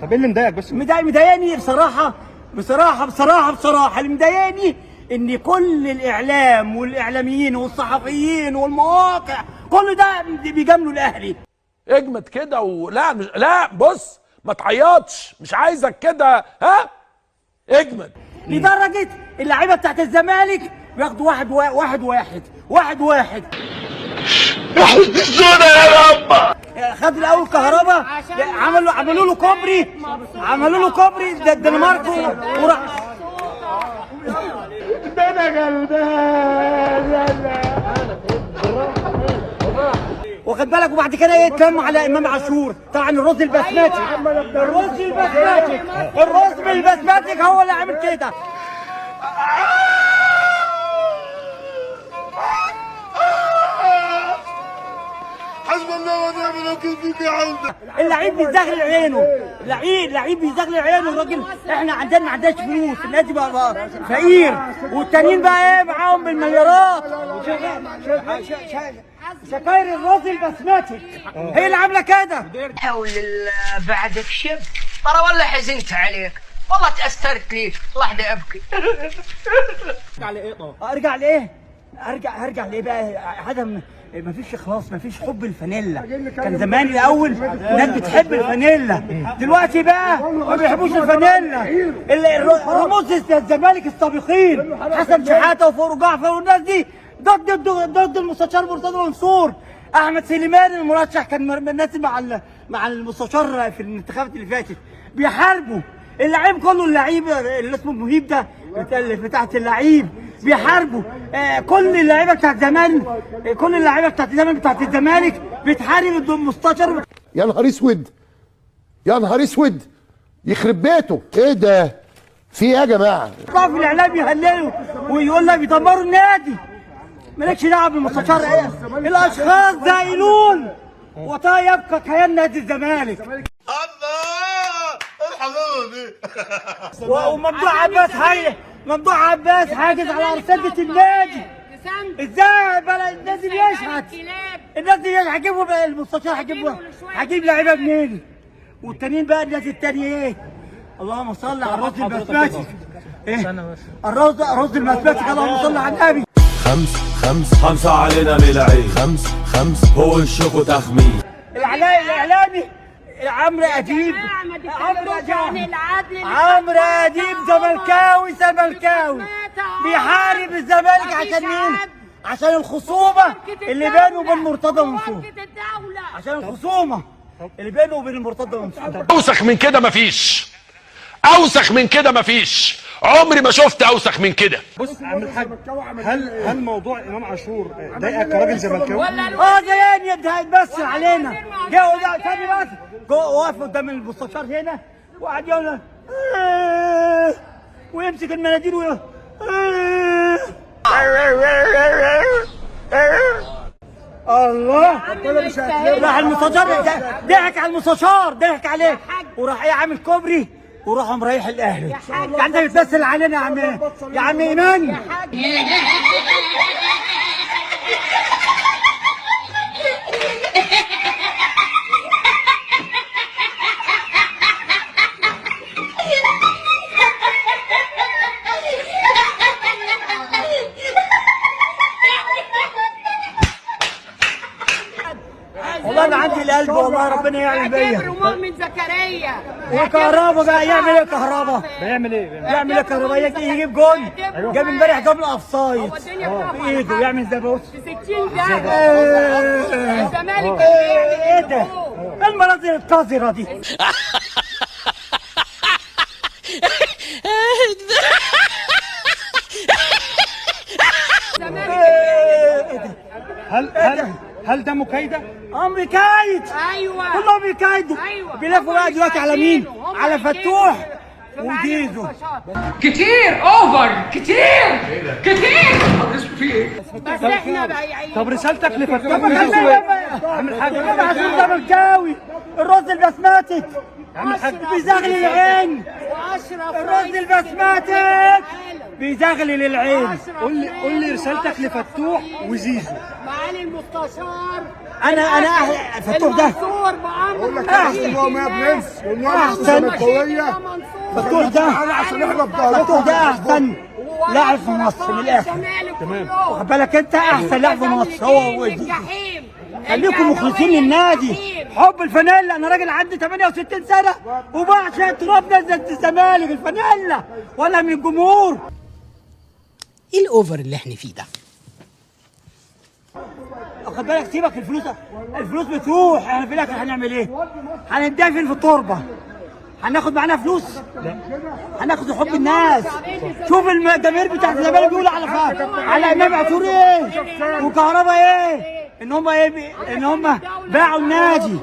طب ايه اللي مضايقك بس؟ مضايقني بصراحه اللي مضايقني ان كل الاعلام والاعلاميين والصحفيين والمواقع كل ده بيجاملوا الاهلي. اجمد كده ولا مش لا بص ما تعيطش، مش عايزك كده، ها اجمد. لدرجه اللعيبه بتاعت الزمالك بياخدوا واحد احسسونا يا رب. خدوا الاول كهربا، عملوا له كوبري ده الدنمارك وراح. ده انا غلبان. واخد بالك؟ وبعد كده ايه اتلموا على امام عاشور. طبعا الرز البسمتي هو اللي عامل كده. حسب الله ونعم الوكيل فيك يا عودة. اللعيب بيزغلل عينه، اللعيب بيزغلل عينه. الراجل احنا ما عندناش فلوس، النادي بقى فقير، والتانيين بقى ايه معاهم بالمليارات. شكاير الرز البسمتي هي اللي عامله كده. حول الله بعدك شب ترى والله حزنت عليك، والله تأثرت ليك، الله ده ابكي. ارجع لايه بقى؟ عدم مفيش اخلاص، مفيش حب الفانيلا. كان زمان الاول الناس بتحب الفانيلا، دلوقتي بقى ما بيحبوش الفانيلا. رموز الزمالك السابقين حسن شحاته وفاروق جعفر والناس دي ضد المستشار مرتضى منصور. احمد سليمان المرشح كان نازل مع المستشار في الانتخابات اللي فاتت بيحاربوا اللعيب كله. اللعيب اللي اسمه مهيب ده بتاعت اللعيب بيحاربوا كل اللعيبه بتاعت زمان، بتاعت الزمالك بتحارب المستشار. يا نهار اسود، يا نهار اسود، يخرب بيته. ايه ده؟ في ايه يا جماعه؟ يطلعوا في الاعلام يهللوا ويقول لك بيدمروا النادي. مالكش دعوه بالمستشار. ايه؟ الاشخاص زائلون وطا يبقى كيان نادي الزمالك. الله الحمامي. وممدوح عباس حاجز على ارصده النادي. ازاي بقى النادي يشحت؟ النادي هجيبه المستشار هجيب لعيبه منين؟ والتانيين بقى النادي التاني ايه؟ اللهم صل على الرز البسمتي. ايه؟ الرز البسمتي اللهم صل على النبي. خمسة علينا من العين. هو الشوك وتخمين. الإعلامي عمرو أديب زملكاوي بيحارب الزمالك عشان مين؟ عشان الخصومة اللي بينه وبين مرتضى منصور. اوسخ من كده مفيش، عمري ما شفت اوسخ من كده. بص يا عم الحاج، هل موضوع امام عاشور ضايقك كراجل زملكاوي؟ جايين يتبسل علينا. جاوا ثاني بس واقف قدام المستشار هنا وقعد يقول ويمسك المناديل ويقول الله. راح المستشار ضحك على ضحك عليه وراح ايه عامل كوبري وراح مريح الاهلي. يعني انت بتمثل علينا يا عم ايمان. والله انا عندي القلب، والله ربنا يعمل بيا. مؤمن زكريا وكهربا بقى يعمل ايه؟ بيعمل ايه كهربا يجيب جون. جاب امبارح جاب الاوفسايد بايده، يعمل ده بص في 60 دقيقة. الزمالك ايه ده؟ ايه المناظر القذرة دي؟ هل ده مكايدة؟ مكايد. ايوه كلهم بيكايدوا. بيلفوا بقى دلوقتي على مين؟ على فتوح وديزو. كتير اوفر كتير. في ايه؟ بس احنا بايعين. طب رسالتك لفتوح عم الحاج عاشور زملكاوي. الرز البسماتي عم الحاج بيزغلل العين. الرز البسماتي بيزغلل العين. قول لي رسالتك لفتوح وزيزو. معالي المستشار انا فتوح ده منصور بأمر احسن فتوح ده عشان احنا فتوح ده احسن لاعب في مصر من الاخر. تمام. واخد بالك انت احسن لاعب في مصر هو وزيزو. خليكم مخلصين للنادي، حب الفانيلا. انا راجل عندي 68 سنه وبعشق تراب نزلت الزمالك الفانيلا ولا من الجمهور. ايه الاوفر اللي احنا فيه ده؟ واخد بالك سيبك الفلوس بتروح، احنا في الاخر هنعمل ايه؟ هندفن في التربه. هناخد معانا فلوس؟ هناخد حب الناس. شوف الجماهير بتاعت الزمالك بيقولوا على امام عاشور ايه؟ وكهربا ايه؟ ان هم باعوا النادي.